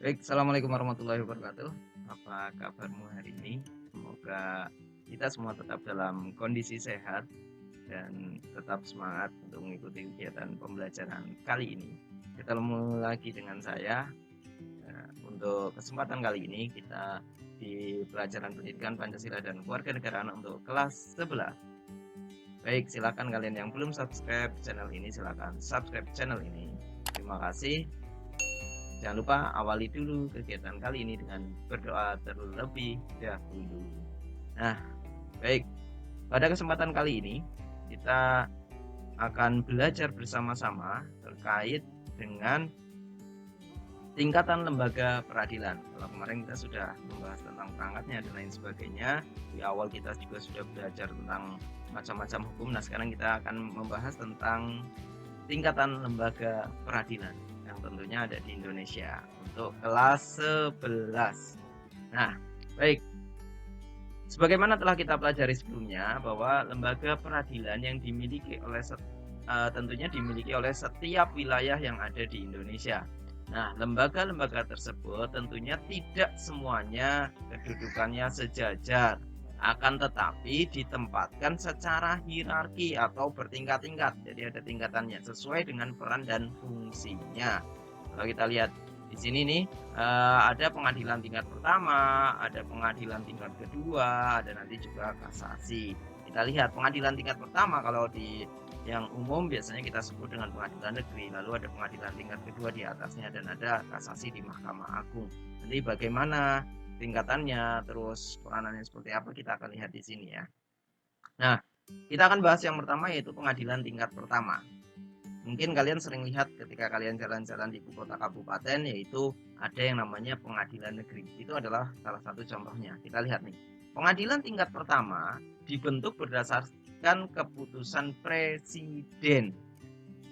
Baik, assalamualaikum warahmatullahi wabarakatuh. Apa kabarmu hari ini? Semoga kita semua tetap dalam kondisi sehat dan tetap semangat untuk mengikuti kegiatan pembelajaran kali ini. Ketemu lagi dengan saya. Untuk kesempatan kali ini kita di pelajaran pendidikan Pancasila dan Kewarganegaraan untuk kelas 11. Baik, silakan kalian yang belum subscribe channel ini silakan subscribe channel ini. Terima kasih. Jangan lupa awali dulu kegiatan kali ini dengan berdoa terlebih dahulu. Nah, baik. Pada kesempatan kali ini kita akan belajar bersama-sama terkait dengan tingkatan lembaga peradilan. Kalau kemarin kita sudah membahas tentang perangkatnya dan lain sebagainya. Di awal kita juga sudah belajar tentang macam-macam hukum. Nah, sekarang kita akan membahas tentang tingkatan lembaga peradilan yang tentunya ada di Indonesia untuk kelas 11. Nah, baik. Sebagaimana telah kita pelajari sebelumnya bahwa lembaga peradilan yang dimiliki oleh tentunya dimiliki oleh setiap wilayah yang ada di Indonesia. Nah, lembaga-lembaga tersebut tentunya tidak semuanya kedudukannya sejajar, akan tetapi ditempatkan secara hierarki atau bertingkat-tingkat. Jadi ada tingkatannya sesuai dengan peran dan fungsinya. Kalau kita lihat di sini nih, ada pengadilan tingkat pertama, ada pengadilan tingkat kedua, ada nanti juga kasasi. Kita lihat pengadilan tingkat pertama kalau di yang umum biasanya kita sebut dengan pengadilan negeri, lalu ada pengadilan tingkat kedua di atasnya dan ada kasasi di Mahkamah Agung. Nanti bagaimana tingkatannya, terus peranannya seperti apa kita akan lihat di sini ya. Nah, kita akan bahas yang pertama yaitu pengadilan tingkat pertama. Mungkin kalian sering lihat ketika kalian jalan-jalan di ibu kota kabupaten yaitu ada yang namanya pengadilan negeri. Itu adalah salah satu contohnya. Kita lihat nih. Pengadilan tingkat pertama dibentuk berdasarkan keputusan presiden.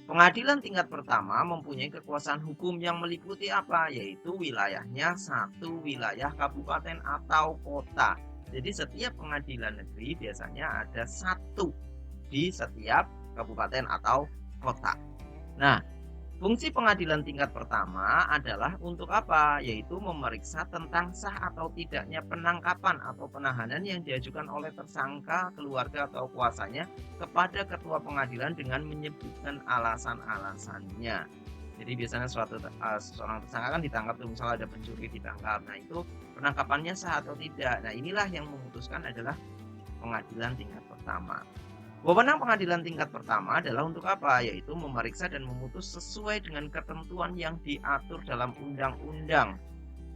Pengadilan tingkat pertama mempunyai kekuasaan hukum yang meliputi apa? Yaitu wilayahnya satu wilayah kabupaten atau kota. Jadi setiap pengadilan negeri biasanya ada satu di setiap kabupaten atau kota. Nah, fungsi pengadilan tingkat pertama adalah untuk apa? Yaitu memeriksa tentang sah atau tidaknya penangkapan atau penahanan yang diajukan oleh tersangka, keluarga atau kuasanya kepada ketua pengadilan dengan menyebutkan alasan-alasannya. Jadi biasanya seorang tersangka kan ditangkap tuh, misalnya ada pencuri ditangkap. Nah, itu penangkapannya sah atau tidak. Nah, inilah yang memutuskan adalah pengadilan tingkat pertama. Wewenang pengadilan tingkat pertama adalah untuk apa? Yaitu memeriksa dan memutus sesuai dengan ketentuan yang diatur dalam undang-undang.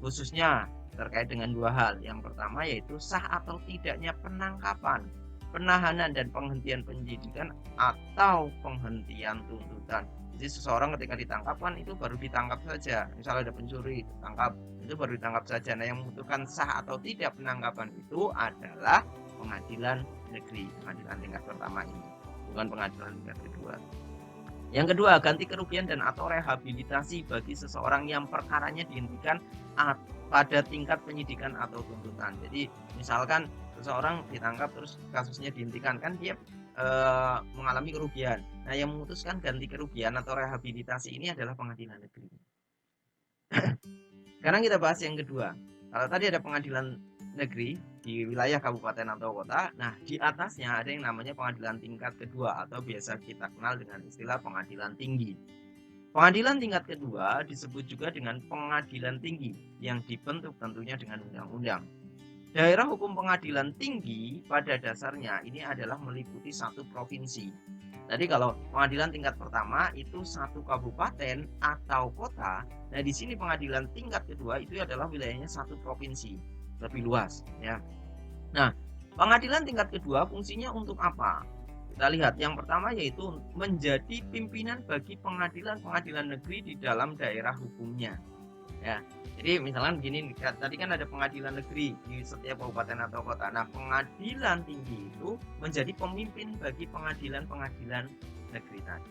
Khususnya terkait dengan dua hal. Yang pertama yaitu sah atau tidaknya penangkapan, penahanan dan penghentian penyidikan atau penghentian tuntutan. Jadi seseorang ketika ditangkap kan itu baru ditangkap saja. Misalnya ada pencuri ditangkap, itu baru ditangkap saja. Nah, yang menentukan sah atau tidak penangkapan itu adalah pengadilan negeri, pengadilan tingkat pertama ini, bukan pengadilan tingkat kedua. Yang kedua, ganti kerugian dan atau rehabilitasi bagi seseorang yang perkaranya dihentikan pada tingkat penyidikan atau tuntutan. Jadi misalkan seseorang ditangkap terus kasusnya dihentikan, kan dia mengalami kerugian. Nah, yang memutuskan ganti kerugian atau rehabilitasi ini adalah pengadilan negeri. Sekarang kita bahas yang kedua. Kalau tadi ada pengadilan negeri di wilayah kabupaten atau kota, nah di atasnya ada yang namanya pengadilan tingkat kedua atau biasa kita kenal dengan istilah pengadilan tinggi. Pengadilan tingkat kedua disebut juga dengan pengadilan tinggi yang dibentuk tentunya dengan undang-undang. Daerah hukum pengadilan tinggi pada dasarnya ini adalah meliputi satu provinsi. Jadi kalau pengadilan tingkat pertama itu satu kabupaten atau kota, nah di sini pengadilan tingkat kedua itu adalah wilayahnya satu provinsi, lebih luas ya. Nah, pengadilan tingkat kedua fungsinya untuk apa? Kita lihat yang pertama yaitu menjadi pimpinan bagi pengadilan-pengadilan negeri di dalam daerah hukumnya. Ya, jadi misalkan begini, tadi kan ada pengadilan negeri di setiap kabupaten atau kota. Nah, pengadilan tinggi itu menjadi pemimpin bagi pengadilan-pengadilan negeri tadi.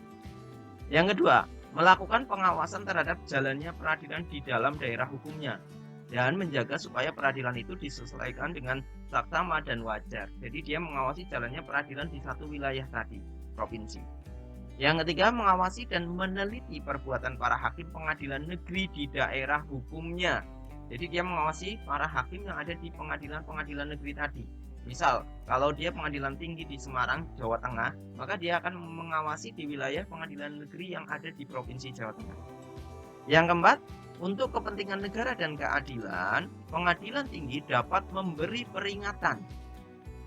Yang kedua, melakukan pengawasan terhadap jalannya peradilan di dalam daerah hukumnya dan menjaga supaya peradilan itu disesuaikan dengan saksama dan wajar. Jadi dia mengawasi jalannya peradilan di satu wilayah tadi, provinsi. Yang ketiga, mengawasi dan meneliti perbuatan para hakim pengadilan negeri di daerah hukumnya. Jadi dia mengawasi para hakim yang ada di pengadilan-pengadilan negeri tadi. Misal, kalau dia pengadilan tinggi di Semarang, Jawa Tengah, maka dia akan mengawasi di wilayah pengadilan negeri yang ada di Provinsi Jawa Tengah. Yang keempat, untuk kepentingan negara dan keadilan, pengadilan tinggi dapat memberi peringatan,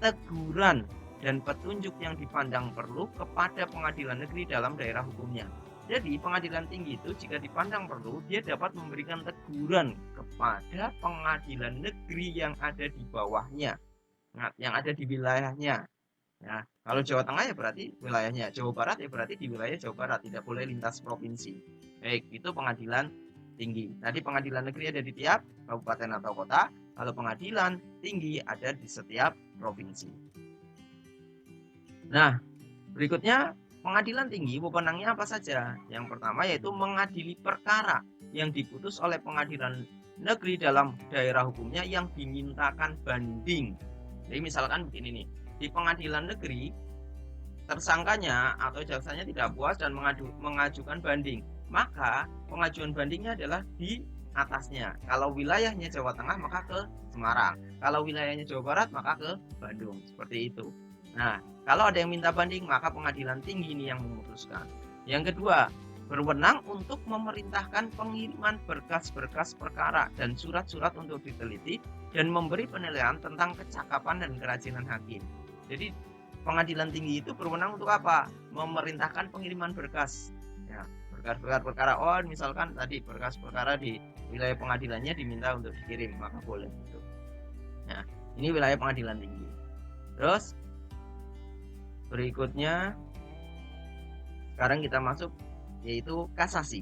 teguran, dan petunjuk yang dipandang perlu kepada pengadilan negeri dalam daerah hukumnya. Jadi pengadilan tinggi itu jika dipandang perlu, dia dapat memberikan teguran kepada pengadilan negeri yang ada di bawahnya, yang ada di wilayahnya. Ya, kalau Jawa Tengah ya berarti wilayahnya, Jawa Barat ya berarti di wilayah Jawa Barat, tidak boleh lintas provinsi. Baik, itu pengadilan tinggi. Tadi pengadilan negeri ada di tiap kabupaten atau kota, kalau pengadilan tinggi ada di setiap provinsi. Nah, berikutnya pengadilan tinggi wewenangnya apa saja? Yang pertama yaitu mengadili perkara yang diputus oleh pengadilan negeri dalam daerah hukumnya yang dimintakan banding. Jadi misalkan begini nih, di pengadilan negeri tersangkanya atau jaksanya tidak puas dan mengajukan banding, maka pengajuan bandingnya adalah di atasnya. Kalau wilayahnya Jawa Tengah maka ke Semarang, kalau wilayahnya Jawa Barat maka ke Bandung, seperti itu. Nah, kalau ada yang minta banding maka pengadilan tinggi ini yang memutuskan. Yang kedua, berwenang untuk memerintahkan pengiriman berkas-berkas perkara dan surat-surat untuk diteliti dan memberi penilaian tentang kecakapan dan kerajinan hakim. Jadi pengadilan tinggi itu berwenang untuk apa? Memerintahkan pengiriman berkas. Ya, berkas-berkas perkara. Oh, misalkan tadi berkas perkara di wilayah pengadilannya diminta untuk dikirim, maka boleh itu. Nah, ini wilayah pengadilan tinggi. Terus berikutnya sekarang kita masuk yaitu kasasi.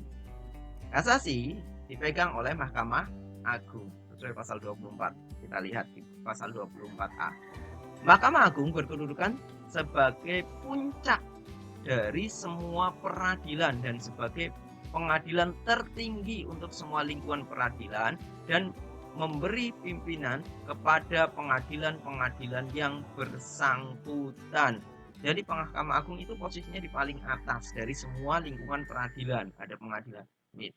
Kasasi dipegang oleh Mahkamah Agung sesuai pasal 24. Kita lihat di pasal 24A. Mahkamah Agung berkedudukan sebagai puncak dari semua peradilan dan sebagai pengadilan tertinggi untuk semua lingkungan peradilan dan memberi pimpinan kepada pengadilan-pengadilan yang bersangkutan. Jadi Mahkamah Agung itu posisinya di paling atas dari semua lingkungan peradilan. Ada pengadilan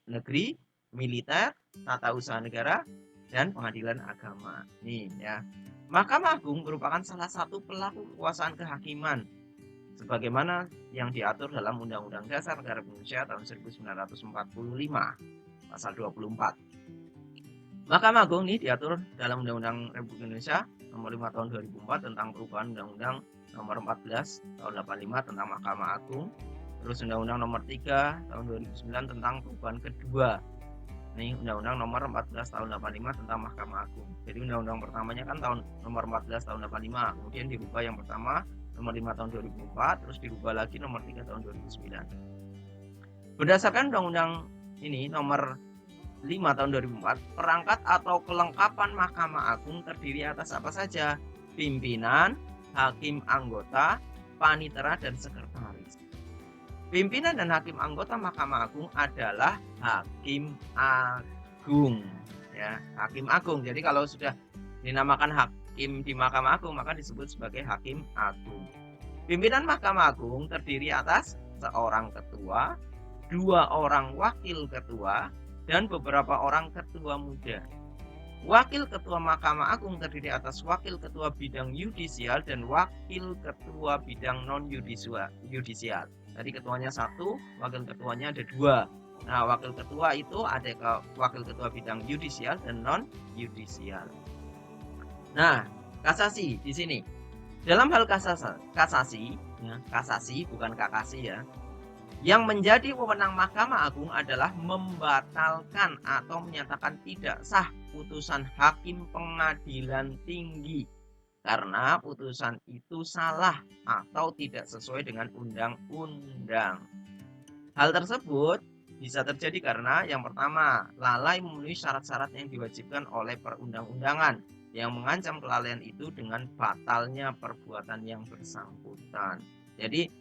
negeri, militer, tata usaha negara, dan pengadilan agama. Nih ya. Mahkamah Agung merupakan salah satu pelaku kekuasaan kehakiman sebagaimana yang diatur dalam Undang-Undang Dasar Negara Indonesia tahun 1945 pasal 24. Mahkamah Agung ini diatur dalam Undang-Undang Republik Indonesia nomor 5 tahun 2004 tentang perubahan Undang-Undang nomor 14 tahun 85 tentang Mahkamah Agung, terus Undang-Undang nomor 3 tahun 2009 tentang perubahan kedua. Ini Undang-Undang nomor 14 tahun 85 tentang Mahkamah Agung. Jadi Undang-Undang pertamanya kan tahun nomor 14 tahun 85, kemudian dirubah yang pertama nomor 5 tahun 2004, terus dirubah lagi nomor 3 tahun 2009. Berdasarkan Undang-Undang ini nomor 5 tahun 2004, perangkat atau kelengkapan Mahkamah Agung terdiri atas apa saja? Pimpinan, hakim anggota, panitera, dan sekretaris. Pimpinan dan hakim anggota Mahkamah Agung adalah hakim agung, ya, hakim agung. Jadi kalau sudah dinamakan hakim di Mahkamah Agung maka disebut sebagai hakim agung. Pimpinan Mahkamah Agung terdiri atas seorang ketua, 2 orang wakil ketua, dan beberapa orang ketua muda. Wakil ketua Mahkamah Agung terdiri atas wakil ketua bidang yudisial dan wakil ketua bidang non-yudisial. Tadi ketuanya 1, wakil ketuanya ada 2. Nah, wakil ketua itu ada wakil ketua bidang yudisial dan non-yudisial. Nah, kasasi di sini. Dalam hal kasasi, ya, kasasi bukan kakasi ya. Yang menjadi wewenang Mahkamah Agung adalah membatalkan atau menyatakan tidak sah putusan hakim pengadilan tinggi karena putusan itu salah atau tidak sesuai dengan undang-undang. Hal tersebut bisa terjadi karena yang pertama, lalai memenuhi syarat-syarat yang diwajibkan oleh perundang-undangan yang mengancam kelalaian itu dengan batalnya perbuatan yang bersangkutan. Jadi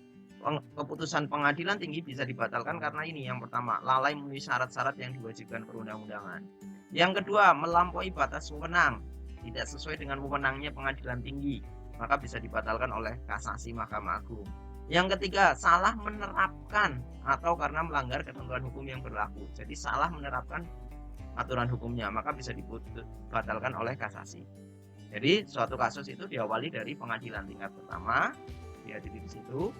keputusan pengadilan tinggi bisa dibatalkan karena ini, yang pertama, lalai memenuhi syarat-syarat yang diwajibkan perundang-undangan. Yang kedua, melampaui batas wewenang, tidak sesuai dengan wewenangnya pengadilan tinggi, maka bisa dibatalkan oleh kasasi Mahkamah Agung. Yang ketiga, salah menerapkan atau karena melanggar ketentuan hukum yang berlaku. Jadi salah menerapkan aturan hukumnya, maka bisa dibatalkan oleh kasasi. Jadi suatu kasus itu diawali dari pengadilan tingkat pertama, diadili di situ.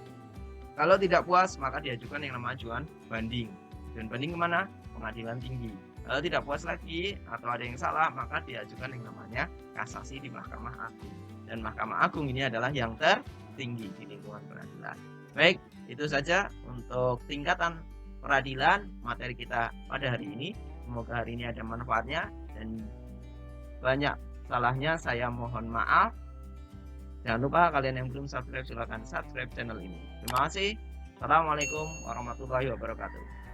Kalau tidak puas, maka diajukan yang namanya ajuan banding. Dan banding kemana? Pengadilan tinggi. Kalau tidak puas lagi atau ada yang salah, maka diajukan yang namanya kasasi di Mahkamah Agung. Dan Mahkamah Agung ini adalah yang tertinggi di lingkungan peradilan. Baik, itu saja untuk tingkatan peradilan materi kita pada hari ini. Semoga hari ini ada manfaatnya dan banyak salahnya saya mohon maaf. Jangan lupa kalian yang belum subscribe silahkan subscribe channel ini. Terima kasih. Assalamualaikum warahmatullahi wabarakatuh.